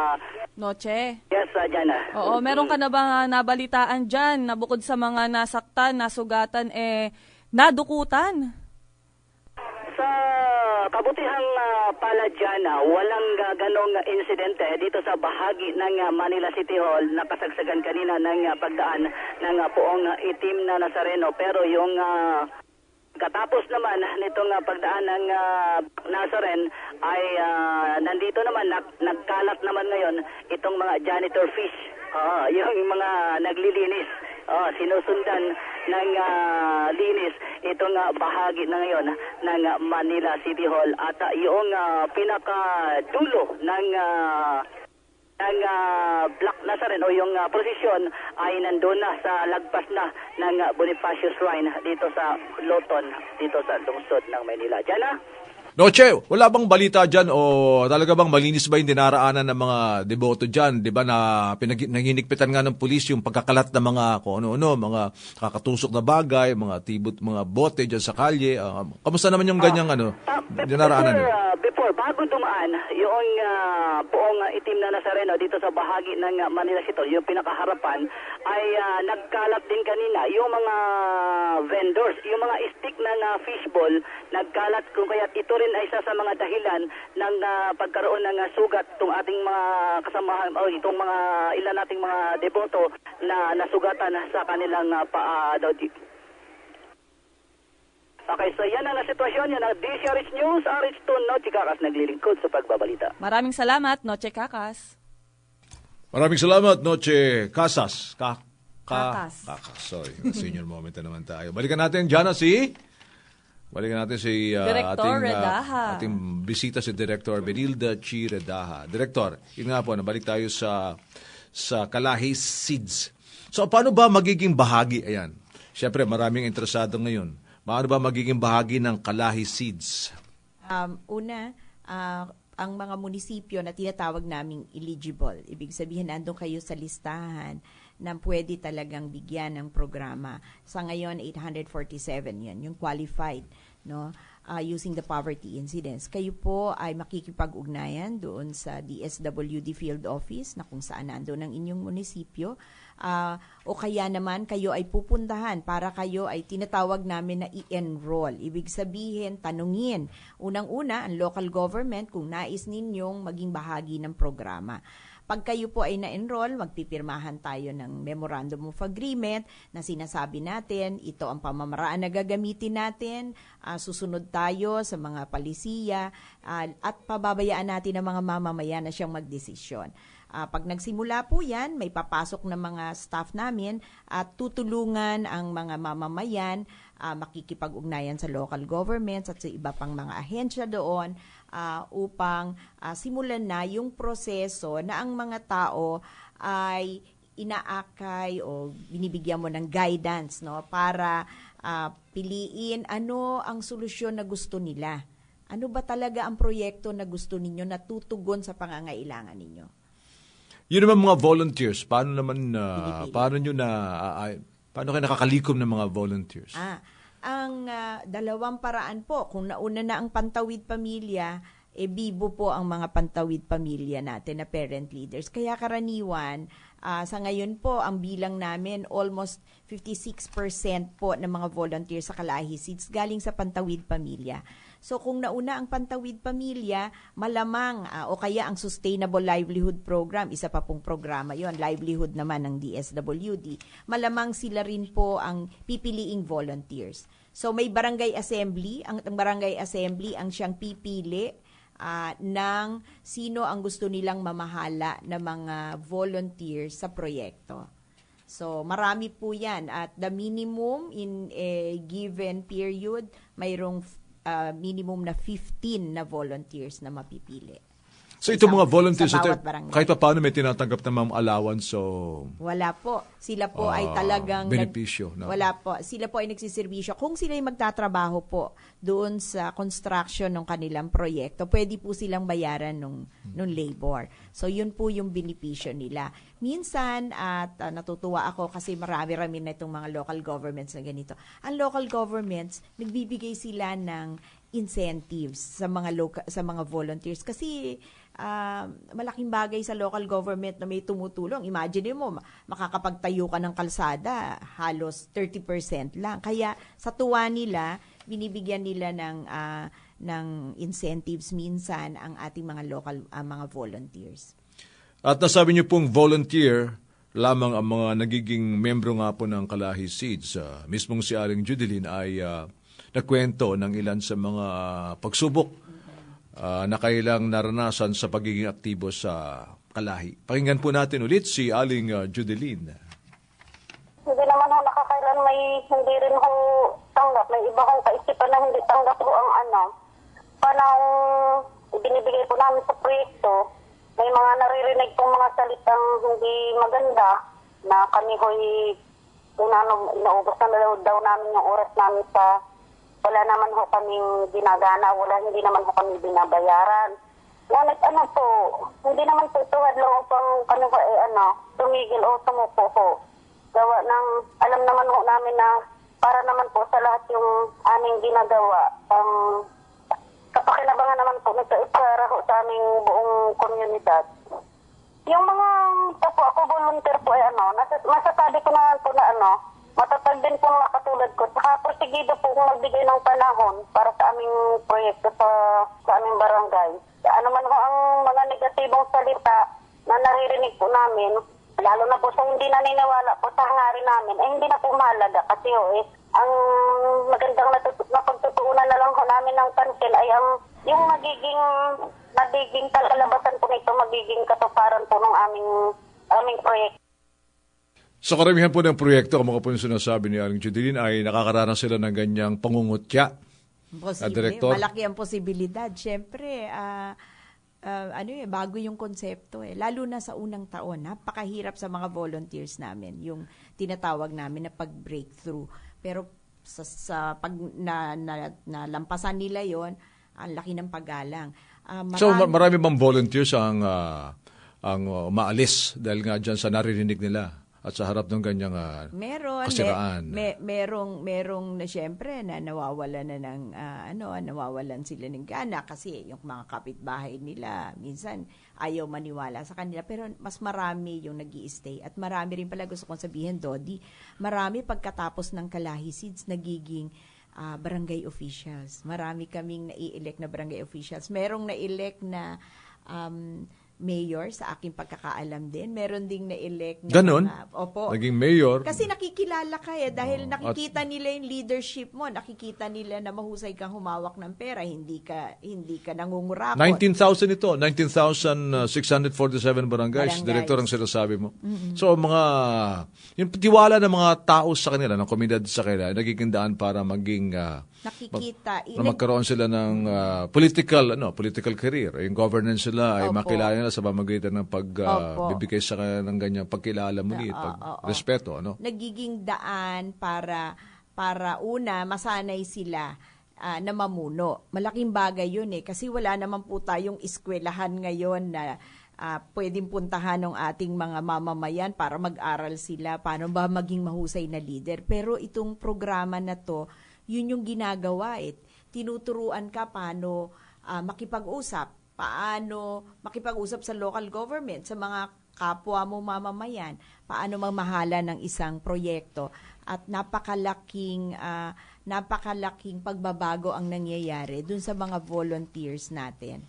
Noche. Yes, Jana. Oo, meron ka na ba nabalitaan dyan na bukod sa mga nasaktan, nasugatan, nadukutan? Sa kabutihang pala, Jana, walang ganong insidente dito sa bahagi ng Manila City Hall na kasagsagan kanina ng pagdaan ng poong itim na Nazareno. Pero yung katapos naman nitong pagdaan ng Nazaren ay nandito naman, nagkalat naman ngayon itong mga janitor fish, yung mga naglilinis, sinusundan ng linis itong bahagi na ngayon ng Manila City Hall. At yung pinakadulo ng Black Nazarene o yung prosesyon ay nandun na sa lagpas na ng Bonifacio Shrine dito sa Loton, dito sa lungsod ng Manila. Jana? Noche, wala bang balita dyan o talaga bang malinis ba yung dinaraanan ng mga deboto dyan? Di ba na nanginigpitan nga ng pulis yung pagkakalat ng mga kung ano-ano, mga kakatusok na bagay, mga tibot, mga bote dyan sa kalye. Kamusta naman yung ganyang dinaraanan? Before, bago dumaan, yung buong itim na Nazareno dito sa bahagi ng Manila City, yung pinakaharapan, ay nagkalat din kanina yung mga vendors, yung mga stick ng fishball, nagkalat, kung kaya ito rin ay isa sa mga dahilan ng pagkaroon ng sugat itong ating mga kasamahan o itong mga ilan nating mga deboto na nasugatan sa kanilang paa daw. Okay, so yan ang sitwasyon, yan ang DCRH News, RH2, Noche Kakas, naglilingkod sa pagbabalita. Maraming salamat, Noche Kakas. Maraming salamat, Noche Casas. Kakas. Sorry, senior moment na naman tayo. Balikan natin, Jana, si Director Redaha. ating bisita si Director Benilda Chi Redaha. Director, yun nga po, nabalik tayo sa Kalahi Seeds. So, paano ba magiging bahagi? Ayan, siyempre maraming interesado ngayon. Paano ba magiging bahagi ng Kalahi Seeds? Una, ang mga munisipyo na tinatawag naming eligible, ibig sabihin nandun kayo sa listahan na pwede talagang bigyan ng programa. Sa ngayon, 847 yan, yung qualified, no? Using the poverty incidence. Kayo po ay makikipag-ugnayan doon sa DSWD Field Office na kung saan nandun ang inyong munisipyo. O kaya naman kayo ay pupuntahan para kayo ay tinatawag namin na i-enroll. Ibig sabihin, tanungin. Unang-una, ang local government kung nais ninyong maging bahagi ng programa. Pag kayo po ay na-enroll, magpipirmahan tayo ng Memorandum of Agreement na sinasabi natin, ito ang pamamaraan na gagamitin natin, susunod tayo sa mga palisiya, at pababayaan natin ang mga mamamayan na siyang magdesisyon. Pag nagsimula po yan, may papasok na mga staff namin at tutulungan ang mga mamamayan, makikipag-ugnayan sa local governments at sa iba pang mga ahensya doon upang simulan na yung proseso na ang mga tao ay inaakay o binibigyan mo ng guidance, no, para piliin ano ang solusyon na gusto nila. Ano ba talaga ang proyekto na gusto ninyo na tutugon sa pangangailangan ninyo? Yun naman mga volunteers, paano kayo nakakalikom ng mga volunteers? Ang dalawang paraan po, kung nauna na ang Pantawid Pamilya, bibo po ang mga Pantawid Pamilya natin na parent leaders. Kaya karaniwan, sa ngayon po, ang bilang namin, almost 56% po ng mga volunteers sa Kalahi Seeds galing sa Pantawid Pamilya. So kung nauna ang Pantawid Pamilya, malamang, o kaya ang Sustainable Livelihood Program, isa pa pong programa yon, livelihood naman ng DSWD, malamang sila rin po ang pipiliing volunteers. So may barangay assembly, ang barangay assembly ang siyang pipili ng sino ang gusto nilang mamahala na mga volunteers sa proyekto. So marami po yan at the minimum in a given period, mayroong minimum na 15 na volunteers na mapipili. So itong mga volunteers, kahit pa paano may tinatanggap na allowance, so... Wala po. Sila po ay talagang... benepisyo. No? Wala po. Sila po ay nagsiservisyo. Kung sila ay magtatrabaho po doon sa construction ng kanilang proyekto, pwede po silang bayaran nung labor. So yun po yung benepisyo nila. Minsan, at natutuwa ako kasi marami-rami na itong mga local governments na ganito. Ang local governments, nagbibigay sila ng incentives sa mga volunteers kasi malaking bagay sa local government na may tumutulong. Imagine mo, makakapagtayo ka ng kalsada, halos 30% lang. Kaya sa tuwa nila, binibigyan nila ng incentives minsan ang ating mga local mga volunteers. At nasabi niyo pong volunteer lamang ang mga nagiging membro nga po ng Kalahi Seeds. Mismong si Aling Judeline ay nagkwento ng ilan sa mga pagsubok na kailang naranasan sa pagiging aktibo sa Kalahi. Pakinggan po natin ulit si Aling Judeline. Hindi naman ho nakakailan hindi rin ho tanggap. May iba hong kaisipan na hindi tanggap ho ang panahon binibigay po namin sa proyekto. May mga naririnig pong mga salitang hindi maganda na kami ho'y inaubos na daw namin yung oras namin sa wala naman ho kaming ginagana, hindi naman ho kami binabayaran. Ngunit hindi naman po tuhad lang upang kami ho tumigil o sumuko ho. Gawa ng, alam naman ho namin na para naman po sa lahat yung aming ginagawa, kapakinabangan naman po nito para ho sa aming buong komunidad. Yung mga kapwa ko volunteer po masasabi ko naman po na matatag din po mga katulad ko. Saka porsigido po kung magbigay ng panahon para sa aming proyekto sa aming barangay. Ano man ho ang mga negatibong salita na naririnig po namin, lalo na po sa hindi naniniwala po sa hangarin namin, hindi na po mahalaga kasi ang magandang napagtutuunan na lang ho namin ng pansin ay yung magiging kalalabasan po nito, magiging katuparan po ng aming proyekto. Sa karamihan po ng proyekto, kung mga po yung sinasabi ni Aling Judeline, ay nakakaranas sila ng ganyang pangungutya. Posible. Malaki ang posibilidad. Siyempre, bago yung konsepto. Lalo na sa unang taon, napakahirap sa mga volunteers namin, yung tinatawag namin na pag-breakthrough. Pero pag nalampasan nila yon, ang laki ng paggalang. So marami bang volunteers ang maalis dahil nga dyan sa naririnig nila? At sa harap ng ganyang kasiraan. Merong na siyempre na nawawalan na ng nawawalan sila ng gana kasi yung mga kapitbahay nila minsan ayaw maniwala sa kanila, pero mas marami yung nag-i-stay at marami rin pala, gusto kong sabihin, Dodi, marami pagkatapos ng Kalahi Seeds nagiging barangay officials. Marami kaming nai-elect na barangay officials. Merong na-elect na mayor sa aking pagkakaalam din. Meron ding na-elect na ganon? Opo. Naging mayor? Kasi nakikilala ka dahil nakikita nila yung leadership mo, nakikita nila na mahusay kang humawak ng pera, hindi ka nangungurakot. 19,000 ito, 19,647 barangays. Director ang sinasabi mo. Mm-hmm. So yung tiwala ng mga tao sa kanila, ng komunidad sa kanila, nagiging daan para maging nakikita. Magkaroon sila ng political career. Yung governance nila ay makilala nila sa pamamagitan ng pagbibigay sa kanila ng ganyang pagkilala muli, respeto. Nagiging daan para una, masanay sila na mamuno. Malaking bagay yun kasi wala naman po tayong eskwelahan ngayon na pwedeng puntahan ng ating mga mamamayan para mag-aral sila, paano ba maging mahusay na leader. Pero itong programa na to, yun yung ginagawa. Tinuturuan ka paano makipag-usap, paano makipag-usap sa local government, sa mga kapwa mo mamamayan, paano mamahala ng isang proyekto. At napakalaking pagbabago ang nangyayari dun sa mga volunteers natin.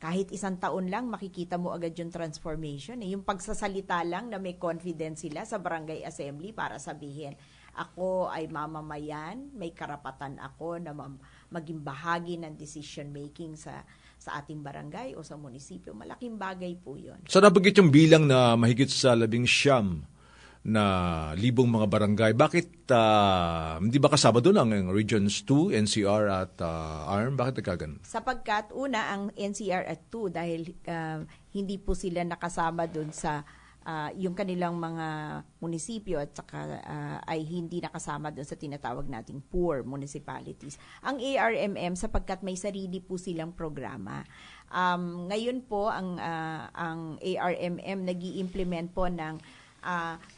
Kahit isang taon lang, makikita mo agad yung transformation. Yung pagsasalita lang na may confidence sila sa barangay assembly para sabihin, ako ay mamamayan, may karapatan ako na maging bahagi ng decision making sa ating barangay o sa munisipyo. Malaking bagay po yun. So nabanggit yung bilang na mahigit sa 19 na libong mga barangay. Bakit hindi ba kasama doon ang Regions 2, NCR at ARM? Bakit nagkaganon? Sapagkat una ang NCR at 2 dahil hindi po sila nakasama doon sa yung kanilang mga munisipyo at saka ay hindi nakasama doon sa tinatawag nating poor municipalities. Ang ARMM sapagkat may sarili po silang programa. Ngayon po ang ARMM nag-i-implement po ng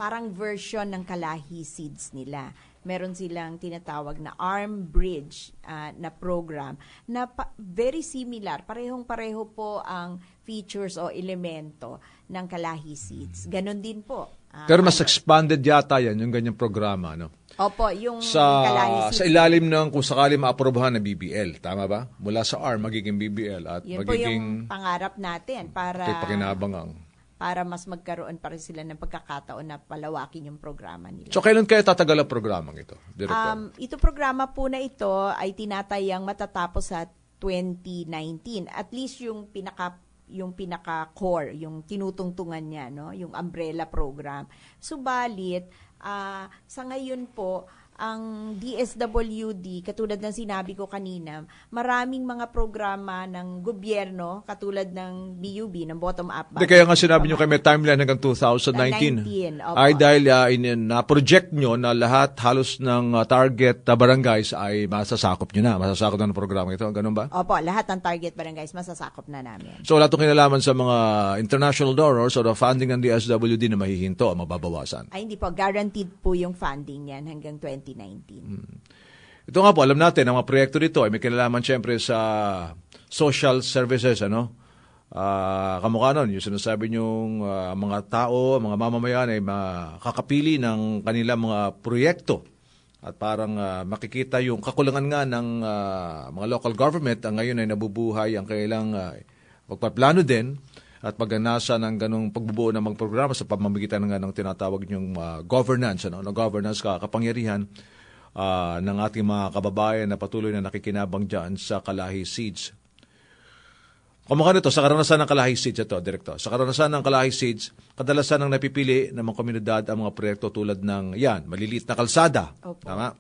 parang version ng Kalahi Seeds nila. Meron silang tinatawag na ARM Bridge na program na very similar. Parehong-pareho po ang features o elemento ng Kalahi Seeds. Ganon din po. Pero mas expanded yata yan, yung ganyang programa, no? Opo, yung Kalahi Seeds. Sa ilalim ng kung sakali maaprobahan na BBL, tama ba? Mula sa ARM, magiging BBL at yun magiging... po yung pangarap natin para... Pakinabangang. Para mas magkaroon pa rin sila ng pagkakataon na palawakin yung programa nila. So, kailan kaya tatagal ang programang ito, Director? Ito programa po na ito ay tinatayang matatapos sa 2019. At least yung pinaka-core, yung tinutungtungan niya, no? Yung umbrella program. Subalit, sa ngayon po, ang DSWD, katulad ng sinabi ko kanina, maraming mga programa ng gobyerno, katulad ng BUB, ng bottom-up. Kaya nga sinabi nyo kayo may timeline hanggang 2019. Ay dahil na-project nyo na lahat halos ng target barangays ay masasakop nyo na. Masasakop na ng programa ito. Ganun ba? Opo, lahat ng target barangays masasakop na namin. So wala itong kinalaman sa mga international donors o the funding ng DSWD na mahihinto o mababawasan? Ay hindi po. Guaranteed po yung funding yan hanggang 2019. Ito nga po, alam natin, ang mga proyekto dito ay may kinalaman siyempre sa social services, ano? Kamukha nun, yung sinasabi niyong mga tao, mga mamamayan ay makakapili ng kanilang mga proyekto at parang makikita yung kakulangan nga ng mga local government ang ngayon ay nabubuhay ang kailang pagpaplano din at pagganasa ng ganong pagbubuo ng mga programa sa pamamagitan ng tinatawag niyong governance, governance kapangyarihan ng ating mga kababayan na patuloy na nakikinabang dyan sa Kalahi Seeds. Kumukha nito, sa karanasan ng Kalahi Seeds ito, Direktor. Sa karanasan ng Kalahi Seeds, kadalasan ng napipili ng mga komunidad ang mga proyekto tulad ng maliliit na kalsada. Opo. Tama?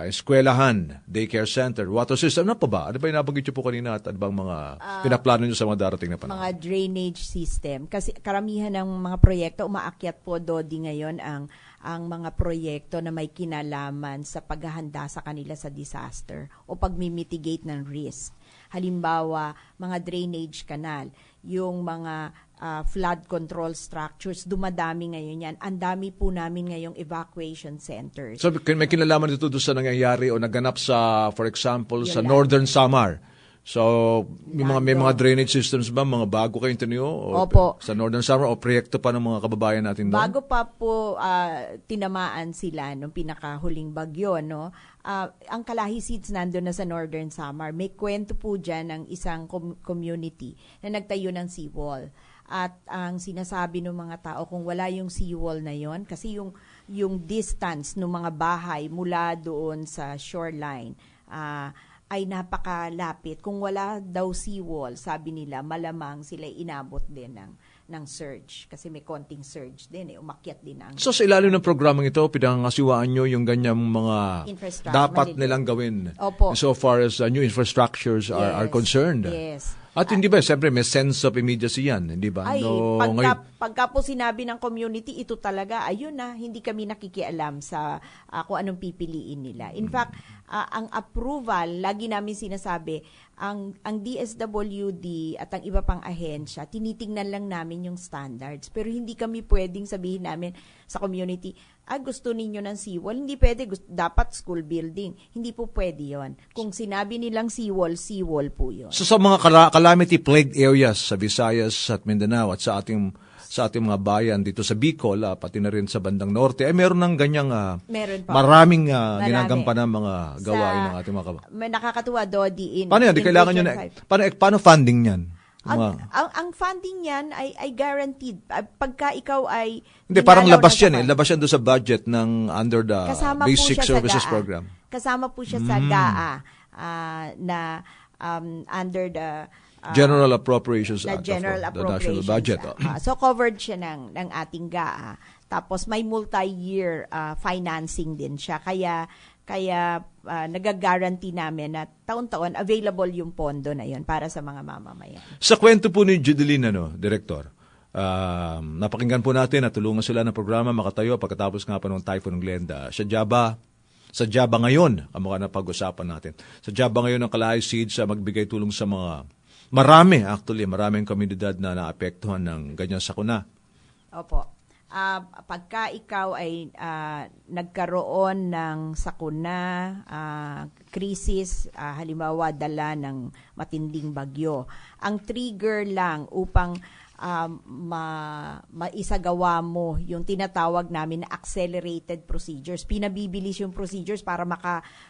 Eskwelahan, daycare center, water system, ano pa ba? Ano ba yung nabanggit nyo po kanina at ano bang mga pinaplano nyo sa mga darating na panahon? Mga drainage system. Kasi karamihan ng mga proyekto, umaakyat po, Dodi, ngayon ang mga proyekto na may kinalaman sa paghahanda sa kanila sa disaster o pag-mitigate ng risk. Halimbawa, mga drainage canal, yung mga flood control structures, dumadami ngayon yan. Ang dami po namin ngayong evacuation centers. So may kinalaman dito doon sa nangyayari o naganap sa, for example, sa Northern Samar. So may mga drainage systems ba, mga bago kayong tiniyo? Opo. Sa Northern Samar o proyekto pa ng mga kababayan natin doon? Bago pa po tinamaan sila nung pinakahuling bagyo, no? Ang Kalahi Seeds nandun na sa Northern Samar. May kwento po dyan ng isang community na nagtayo ng seawall. At ang sinasabi ng mga tao, kung wala yung seawall na yon, kasi yung distance ng mga bahay mula doon sa shoreline ay napakalapit. Kung wala daw seawall, sabi nila, malamang sila inabot din ng surge. Kasi may konting surge din, umakyat din ang... So sa ilalim ng programang ito, pinangasiwaan nyo yung ganyang mga dapat nilang gawin. Opo. So far as new infrastructures are concerned. Yes. At hindi ba, siyempre may sense of immediacy yan, hindi ba? Ay, ngayon, pagka po sinabi ng community, ito talaga, ayun na, hindi kami nakikialam sa kung anong pipiliin nila. In fact, ang approval, lagi namin sinasabi, ang DSWD at ang iba pang ahensya, tinitingnan lang namin yung standards. Pero hindi kami pwedeng sabihin namin sa community, gusto ninyo ng seawall, hindi pwede, dapat school building. Hindi po pwede yon. Kung sinabi nilang seawall po yun. So sa mga calamity plagued areas sa Visayas at Mindanao at sa ating mga bayan dito sa Bicol, pati na rin sa bandang norte, meron ng ganyang maraming ginagampanan mga gawain ng ating mga kababayan. May nakakatuwa, Dodi. Paano yan? Kailangan nyo paano funding yan? Ang funding yan ay guaranteed. Pagka ikaw ay... Hindi, parang labas yan Labas yan doon sa budget ng under the Basic Services Program. Kasama po siya sa GAA under the... General Appropriations Act General of the National Budget. So covered siya ng ating GAA. Tapos may multi-year financing din siya. Kaya nagagaranti namin na taon-taon available yung pondo na yun para sa mga mamamayan. Sa kwento po ni Judeline, Director, napakinggan po natin na tulungan sila ng programa makatayo pagkatapos nga pa ng Typhoon Glenda. Sa Jaba ngayon, ang mga napag-usapan natin. Sa Jaba ngayon ang Kalahi Seeds magbigay tulong sa maraming komunidad na naapektuhan ng ganyan sakuna. Opo. Pagka ikaw ay nagkaroon ng sakuna, krisis, halimbawa dala ng matinding bagyo, ang trigger lang upang maisagawa mo yung tinatawag namin na accelerated procedures. Pinabibilis yung procedures para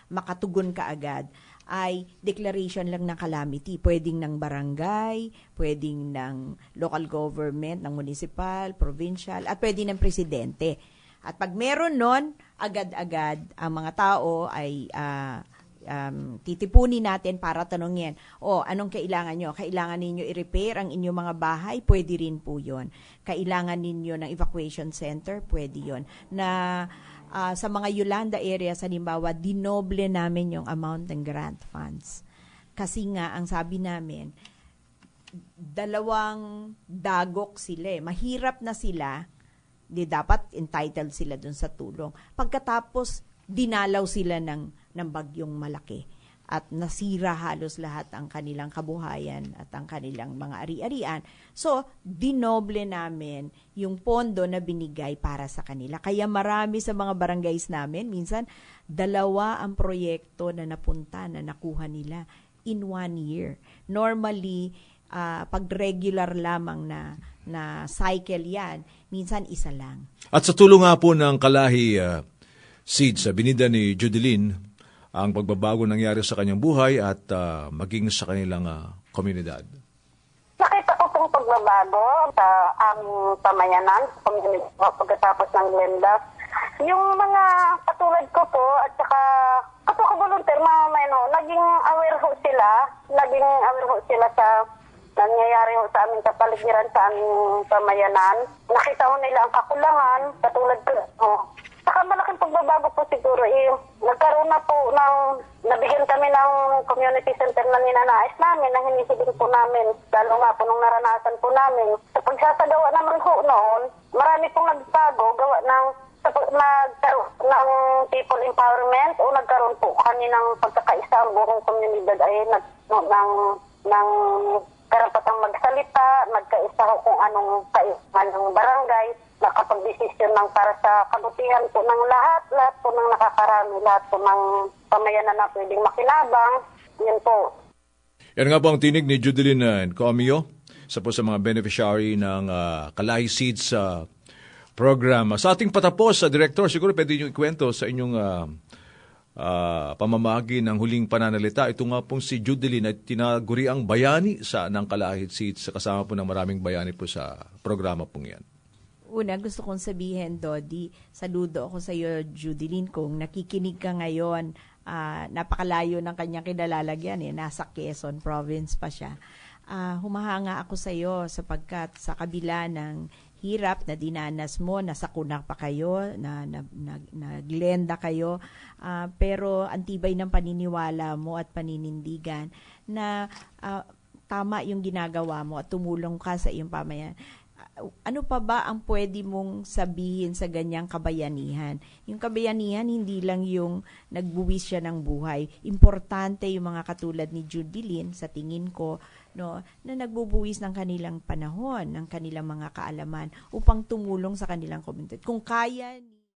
makatugon ka agad ay declaration lang ng calamity. Pwedeng ng barangay, pwedeng ng local government, ng municipal, provincial, at pwedeng ng presidente. At pag meron nun, agad-agad ang mga tao ay titipunin natin para tanungin, anong kailangan nyo? Kailangan ninyo i-repair ang inyong mga bahay? Pwede rin po yun. Kailangan ninyo ng evacuation center? Pwede yun. Sa mga Yolanda areas, halimbawa, dinoble namin yung amount ng grant funds. Kasi nga, ang sabi namin, 2 dagok sila. Mahirap na sila, dapat entitled sila dun sa tulong. Pagkatapos, dinalaw sila ng bagyong malaki. At nasira halos lahat ang kanilang kabuhayan at ang kanilang mga ari-arian. So, dinoble namin yung pondo na binigay para sa kanila. Kaya marami sa mga barangays namin, minsan 2 ang proyekto na napunta, na nakuha nila in 1 year. Normally, pag regular lamang na cycle yan, minsan 1 lang. At sa tulong nga po ng Kalahi Seeds, binida ni Judeline, ang pagbabago nangyari sa kanyang buhay at maging sa kanilang komunidad. Nakita ko pong pagbabago sa aming pamayanan, sa community pagkatapos ng Glenda. Yung mga katulad ko po at saka kapag-volunteer, naging aware ho sila sa nangyayari ho sa aming kapaligiran, sa aming pamayanan. Nakita ho nila ang kakulangan, katulad ko. Saka malaking pagbabago po siguro nagkaroon na po nabigyan kami ng community center na ninanais namin, na hinihiling po namin, lalo nga po nung naranasan po namin. Sa pagsasagawa naman ho noon, marami pong nagbago, gawa nagkaroon ng people empowerment o nagkaroon po kaninang pagkakaisa ang buong komunidad ay ng karapatang magsalita, nagkaisa ho kung anong kailangan ng barangay, nakapag-desisyon ng para sa kabutihan po ng lahat po ng nakakarami, lahat po ng pamayanan na pwedeng makinabang. Yan po. Yan nga po ang tinig ni Judeline Comio, isa po sa mga beneficiary ng Kalahi Seeds program. Sa ating patapos, Director, siguro pwede nyo ikwento sa inyong pamamahagi ng huling pananalita. Ito nga pong si Judeline ay tinaguri ang bayani ng Kalahi Seeds, kasama po ng maraming bayani po sa programa pong yan. Una, gusto kong sabihin, Dodi, saludo ako sa iyo, Judeline, kung nakikinig ka ngayon, napakalayo ng kanyang kinalalagyan, nasa Quezon Province pa siya. Humahanga ako sa iyo sapagkat sa kabila ng hirap na dinanas mo, nasakuna pa kayo, naglenda kayo, pero ang tibay ng paniniwala mo at paninindigan na tama yung ginagawa mo at tumulong ka sa iyong pamayan. Ano pa ba ang pwede mong sabihin sa ganyang kabayanihan? Yung kabayanihan, hindi lang yung nagbuwis siya ng buhay. Importante yung mga katulad ni Judy Lynn, sa tingin ko, no, na nagbubuwis ng kanilang panahon, ng kanilang mga kaalaman upang tumulong sa kanilang komunidad. Kung kaya